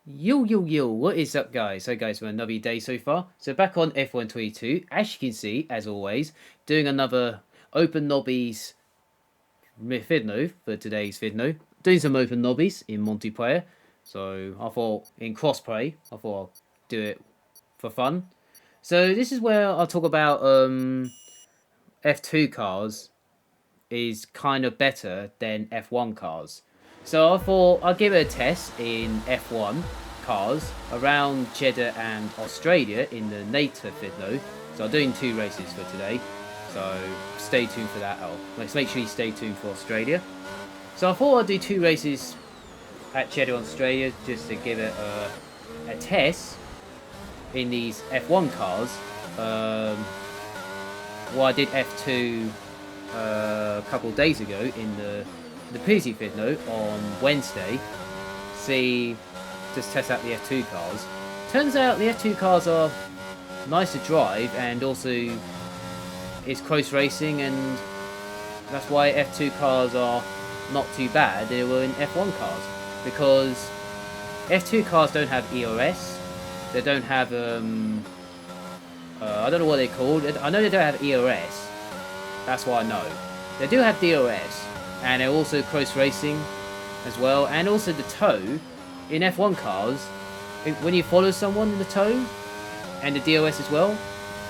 Yo, what is up, guys? So, guys, for another day so far. So, back on F122, as you can see, as always, doing another Open Nobbies Vidno for today's Vidno. Doing some Open Nobbies in multiplayer. So, I thought in crossplay, I thought I'll do it for fun. So, this is where I'll talk about F2 cars is kind of better than F1 cars. So I thought I'd give it a test in F1 cars around Jeddah and Australia in the later video. So I'm doing 2 races for today. So stay tuned for that. Let's make sure you stay tuned for Australia. So I thought I'd do 2 races at Jeddah, Australia, just to give it a test in these F1 cars. I did F2 a couple of days ago in the PC video on Wednesday. Just test out the F2 cars. Turns out the F2 cars are nice to drive, and also it's close racing, and that's why F2 cars are not too bad. They were in F1 cars, because F2 cars don't have ERS. They don't have I don't know what they're called. I know they don't have ERS. That's what I know. They do have DRS, and they're also close racing as well, and also the tow. In F1 cars, when you follow someone in the tow, and the DRS as well,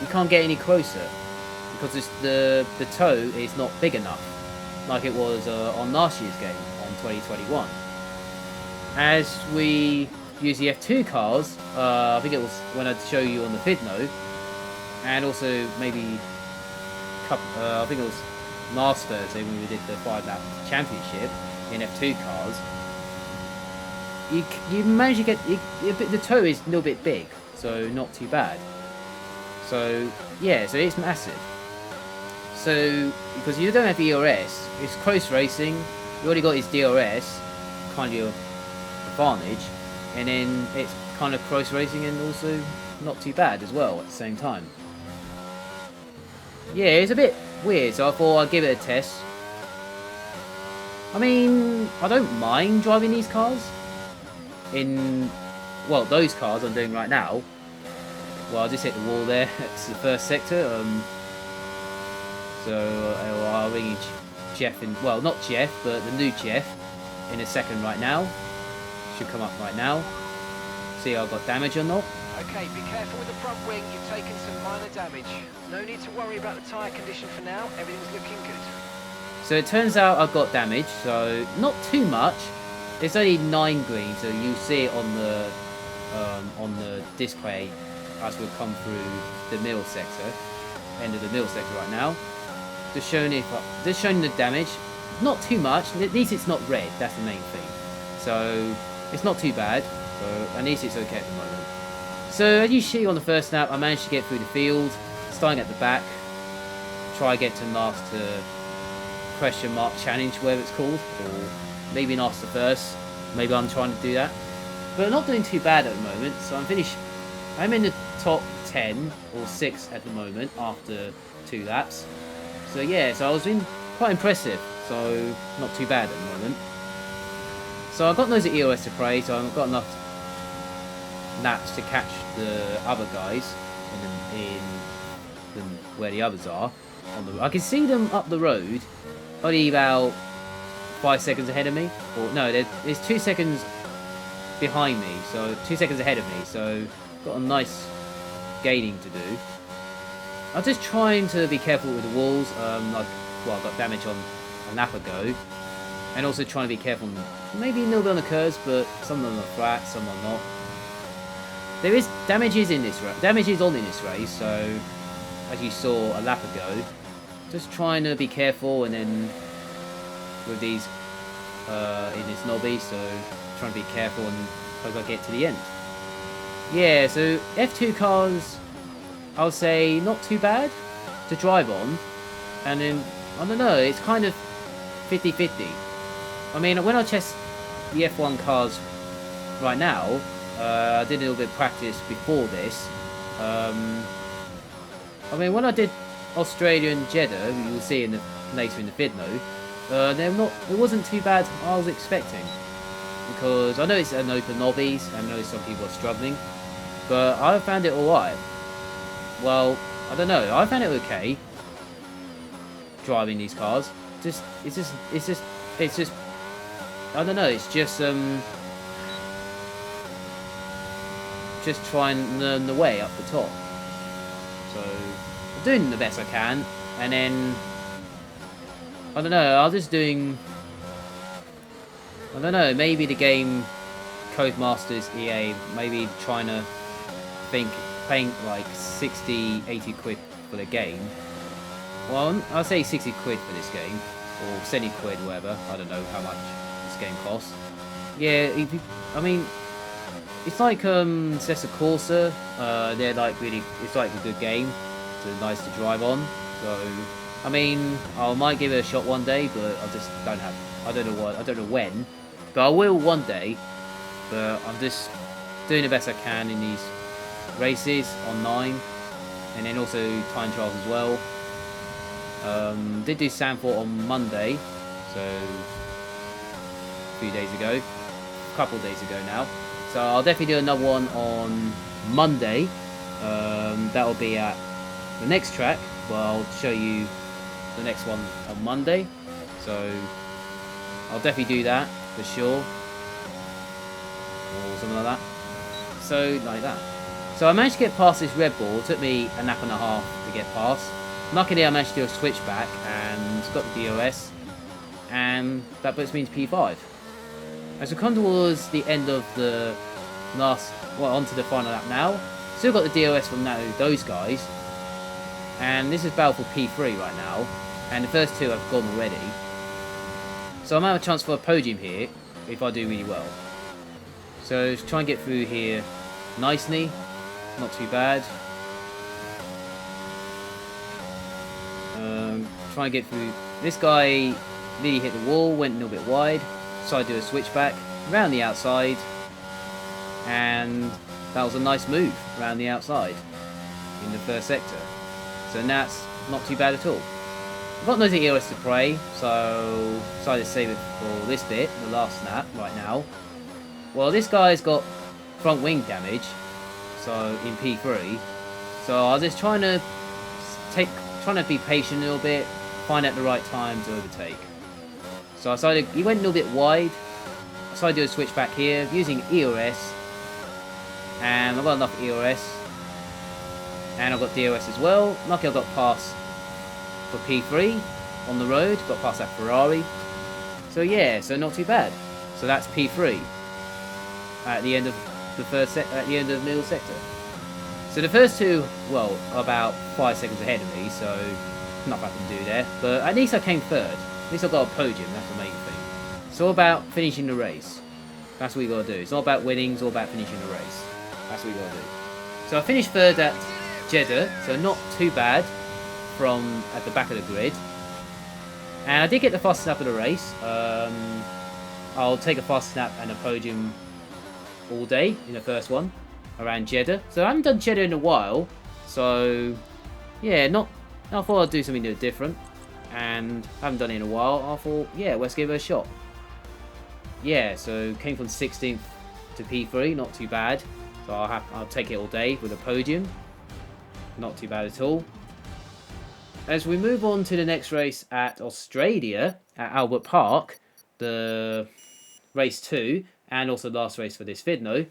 you can't get any closer, because the tow is not big enough, like it was on last year's game, on 2021. As we use the F2 cars, I think it was when I'd show you on the Vidno, and also maybe I think it was last Thursday when we did the 5-lap championship in F2 cars. You manage to get the toe is a little bit big, so not too bad. So yeah, so it's massive. So because you don't have ERS, it's close racing. You already got his DRS, kind of your advantage, and then it's kind of close racing and also not too bad as well at the same time. Yeah, it's a bit weird, so I thought I'd give it a test. I mean, I don't mind driving these cars. Those cars I'm doing right now. Well, I just hit the wall there. It's the first sector. I'll ring Jeff in. Well, not Jeff, but the new Jeff in a second right now. Should come up right now. See if I've got damage or not. Okay, be careful with the front wing, you've taken some minor damage. No need to worry about the tyre condition for now, everything's looking good. So it turns out I've got damage, so not too much. It's only 9 green, so you see it on the display as we come through the middle sector, end of the middle sector right now. Just showing the damage, not too much. At least it's not red. That's the main thing. So it's not too bad. So at least it's okay at the moment. So as you see on the first lap, I managed to get through the field, starting at the back, try to get to last question mark challenge, whatever it's called, or maybe last the first. Maybe I'm trying to do that, but I'm not doing too bad at the moment. So I'm in the top 10 or 6 at the moment after 2 laps. So yeah, so I was quite impressive. So not too bad at the moment. So I've got those EOS to play, so I've got enough laps to catch the other guys in where the others are. I can see them up the road, only about 5 seconds ahead of me. Or no, there's 2 seconds behind me, so 2 seconds ahead of me. So got a nice gaining to do. I'm just trying to be careful with the walls. I got damage on a lap ago, and also trying to be careful. Maybe a little bit on the curves, but some of them are flat, some are not. There is damages on in this race, so as you saw a lap ago, just trying to be careful, and then with these in this lobby, so trying to be careful and hope I get to the end. Yeah, so F2 cars, I'll say not too bad to drive on, and then I don't know, it's kind of 50-50. I mean, when I test the F1 cars right now, I did a little bit of practice before this. I mean, when I did Australia and Jeddah, you'll see later in the video, it wasn't too bad as I was expecting. because I know it's an open lobbies, and I know some people are struggling, but I found it alright. Well, I don't know, I found it okay driving these cars. It's just I don't know, it's just try and learn the way up the top. So I'm doing the best I can, and then I don't know, I don't know, maybe the game Codemasters EA maybe trying to paying like 60-80 quid for the game. Well, I'll say 60 quid for this game, or 70 quid, whatever. I don't know how much this game costs. Yeah, I mean, it's like CcSpeedUk. They're like really, it's like a good game. It's nice to drive on. So, I mean, I might give it a shot one day, but I just don't have. I don't know when, but I will one day. But I'm just doing the best I can in these races online, and then also time trials as well. Did do Sanford on Monday, so a few days ago, a couple of days ago now. So I'll definitely do another one on Monday. That'll be at the next track, but I'll show you the next one on Monday. So I'll definitely do that for sure, or something like that. So like that. So I managed to get past this Red Bull. It took me a lap and a half to get past. Luckily I managed to do a switchback and got the DOS, and that puts me into P5. As we come towards the end of the last, well, onto the final lap now. Still got the DOS from those guys, and this is battle for P3 right now, and the first two have gone already. So I might have a chance for a podium here if I do really well. So let's try and get through here nicely, not too bad. Try and get through. This guy nearly hit the wall, went a little bit wide, so I do a switchback around the outside, and that was a nice move around the outside in the first sector. So that's not too bad at all. I've got no EOS to play, so decided to save it for this bit, the last snap right now. Well, this guy's got front wing damage, so in P3. So I was just trying to be patient a little bit, find out the right time to overtake. So I decided, he went a little bit wide, so I do a switch back here using EOS, and I've got enough EOS, and I've got DOS as well. Lucky I got past for P3 on the road, got past that Ferrari. So yeah, so not too bad. So that's P3 at the end of the at the end of the middle sector. So the first two, well, are about 5 seconds ahead of me, so nothing I can do there. But at least I came third. At least I got a podium, that's the main thing. It's all about finishing the race. That's what you gotta do. It's not about winning, it's all about finishing the race. That's what you gotta do. So I finished third at Jeddah, so not too bad from at the back of the grid. And I did get the fast snap of the race. I'll take a fast snap and a podium all day in the first one around Jeddah. So I haven't done Jeddah in a while, so yeah, I thought I'd do something new different, and I haven't done it in a while. I thought, yeah, let's give it a shot. Yeah, so came from 16th to P3, not too bad. So I'll take it all day with a podium, not too bad at all. As we move on to the next race at Australia at Albert Park, the race 2, and also the last race for this video.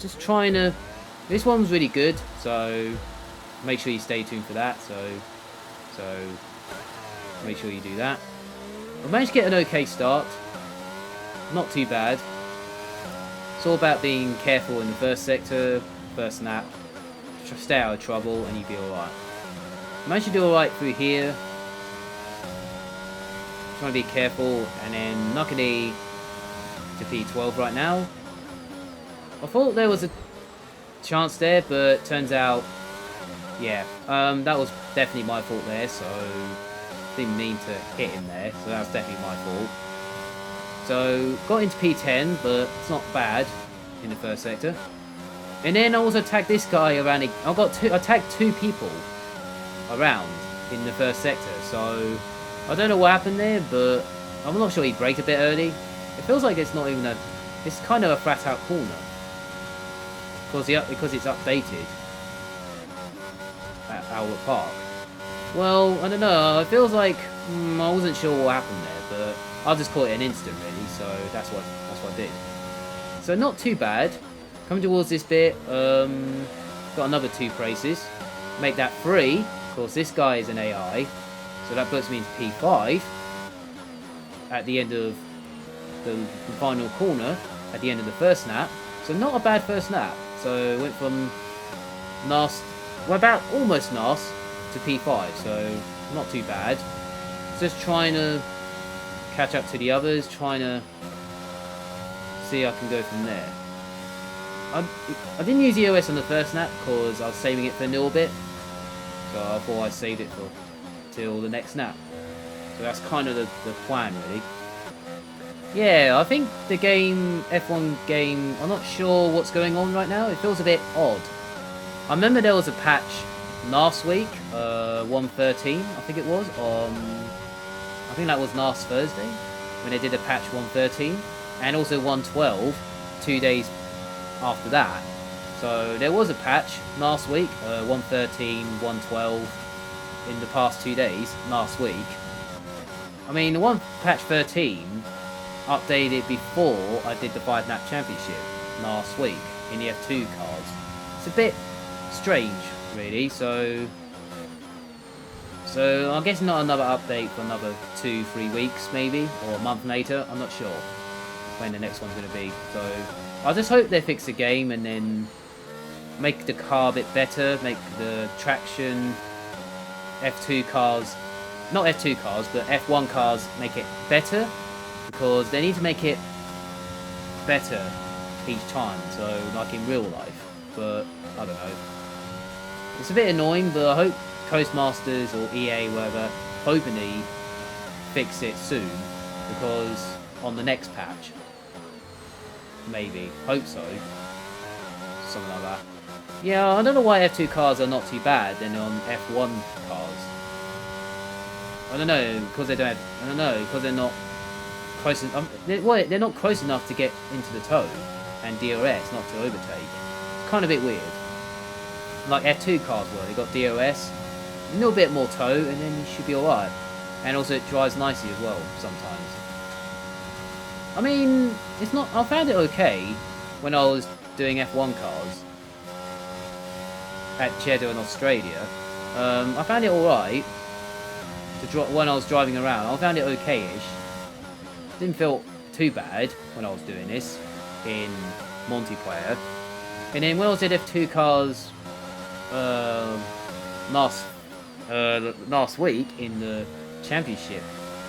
Just trying to. This one's really good, so make sure you stay tuned for that. So make sure you do that. I managed to get an okay start, not too bad. It's all about being careful in the first sector, first lap. Stay out of trouble, and you'll be alright. I managed to do alright through here. Trying to be careful, and then luckily to P12 right now. I thought there was a chance there, but turns out, yeah, that was definitely my fault there, so didn't mean to hit him there, so that was definitely my fault. So, got into P10, but it's not bad in the first sector. And then I also tagged this guy around, I tagged 2 people around in the first sector, so I don't know what happened there, but I'm not sure he braked a bit early. It feels like it's not even a... It's kind of a flat out corner. Because it's updated at Albert Park. Well, I don't know. It feels like I wasn't sure what happened there, but I'll just call it an instant, really. So that's what I did. So not too bad. Coming towards this bit, got another 2 places. Make that 3. Of course, this guy is an AI, so that puts me into P5 at the end of the final corner, at the end of the first lap. So not a bad first lap. So went from last, well, about almost last to P5, so not too bad. Just trying to catch up to the others, trying to see if I can go from there. I didn't use EOS on the first lap because I was saving it for a little bit, so I thought I saved it for till the next lap. So that's kind of the plan, really. Yeah, I think the game, F1 game, I'm not sure what's going on right now. It feels a bit odd. I remember there was a patch last week, 1.13, I think it was, I think that was last Thursday, when they did a patch 1.13, and also 1.12, 2 days after that. So there was a patch last week, 1.13, 1.12, in the past 2 days, last week. I mean, the one patch 13 updated before I did the 5-lap championship last week in the F2 cards. It's a bit strange, really, so I guess not another update for another 2-3 weeks, maybe, or a month later. I'm not sure when the next one's going to be. So I just hope they fix the game and then make the car a bit better, make the traction F2 cars, not F2 cars, but F1 cars, make it better, because they need to make it better each time, so like in real life. But I don't know. It's a bit annoying, but I hope Coastmasters or EA, whatever, hoping they fix it soon, because on the next patch, maybe, hope so, something like that. Yeah, I don't know why F2 cars are not too bad than on F1 cars. I don't know, because they don't have, I don't know, because they're not close enough, they're not close enough to get into the toe, and DRS, not to overtake. It's kind of a bit weird. Like F2 cars were, they got DRS, a little bit more toe, and then you should be alright. And also it drives nicely as well, sometimes. I mean, it's not, I found it okay when I was doing F1 cars at Jeddah in Australia. I found it alright when I was driving around. I found it okay-ish. Didn't feel too bad when I was doing this in multiplayer. And then when I was at F2 cars last week in the championship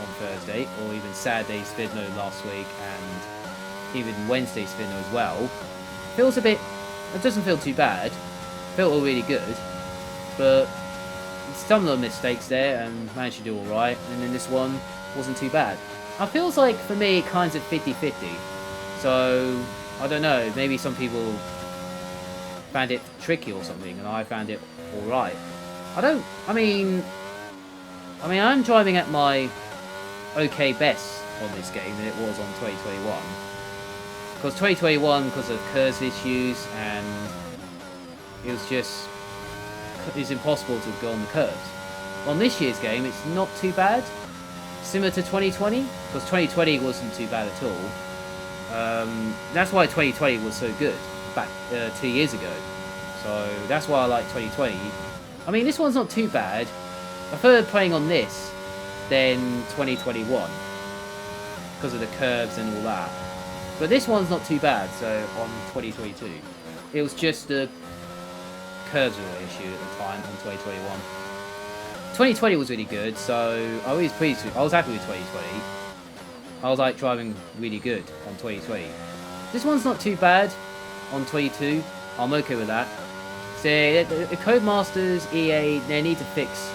on Thursday, or even Saturday Svidno last week, and even Wednesday Svidno as well, feels a bit, it doesn't feel too bad. Felt all really good, but some of the mistakes there and managed to do alright, and then this one wasn't too bad. It feels like, for me, it kind of 50-50, so I don't know, maybe some people found it tricky or something, and I found it alright. I mean, I'm driving at my okay best on this game than it was on 2021. Because 2021, because of curves issues, and it was impossible to go on the curves. On this year's game, it's not too bad. Similar to 2020, because 2020 wasn't too bad at all. That's why 2020 was so good back 2 years ago. So that's why I like 2020. I mean, this one's not too bad. I prefer playing on this than 2021 because of the curves and all that. But this one's not too bad. So on 2022, it was just the curves were an issue at the time on 2021. 2020 was really good, so I was pleased with, I was happy with 2020. I was like driving really good on 2020. This one's not too bad on 22. I'm okay with that. So the Codemasters, EA, they need to fix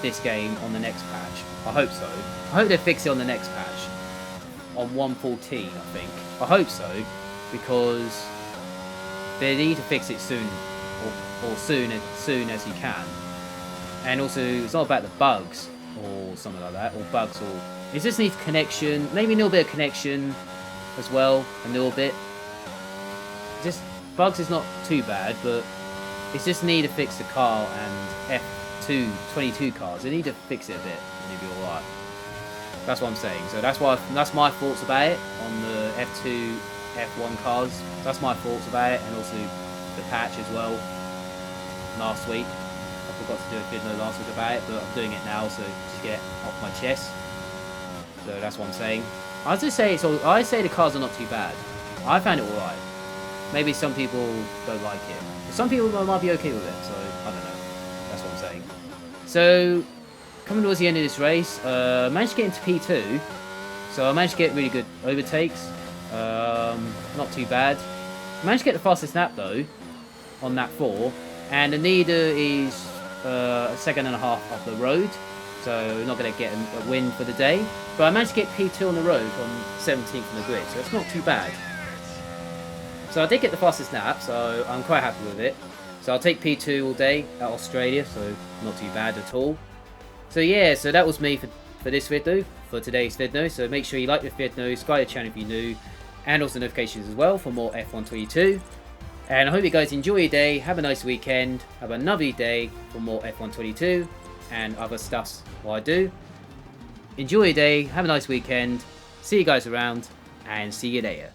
this game on the next patch. I hope so. I hope they fix it on the next patch. On 1.14, I think. I hope so, because they need to fix it soon, or soon as you can. And also, it's not about the bugs or something like that, or bugs or It just needs connection, maybe a little bit of connection as well, a little bit. Just bugs is not too bad, but it's just need to fix the car and F2 22 cars. They need to fix it a bit, and it'll be alright. That's what I'm saying. So that's my thoughts about it on the F2, F1 cars. That's my thoughts about it, and also the patch as well. Last week, I forgot to do a video last week about it, but I'm doing it now, so just get it off my chest. So that's what I'm saying. I say the cars are not too bad. I found it alright. Maybe some people don't like it. But some people might be okay with it, so I don't know. That's what I'm saying. So, coming towards the end of this race, managed to get into P2. So I managed to get really good overtakes. Not too bad. Managed to get the fastest lap though, on lap 4. And the leader is a second and a half off the road. So not going to get a win for the day. But I managed to get P2 on the road on 17th on the grid. So it's not too bad. So I did get the fastest lap, so I'm quite happy with it. So I'll take P2 all day at Australia, so not too bad at all. So yeah, so that was me for this video, for today's video. So make sure you like the video, subscribe to the channel if you're new, and also notifications as well for more F122. And I hope you guys enjoy your day, have a nice weekend, have another day for more F122 and other stuffs while I do. Enjoy your day, have a nice weekend, see you guys around, and see you later.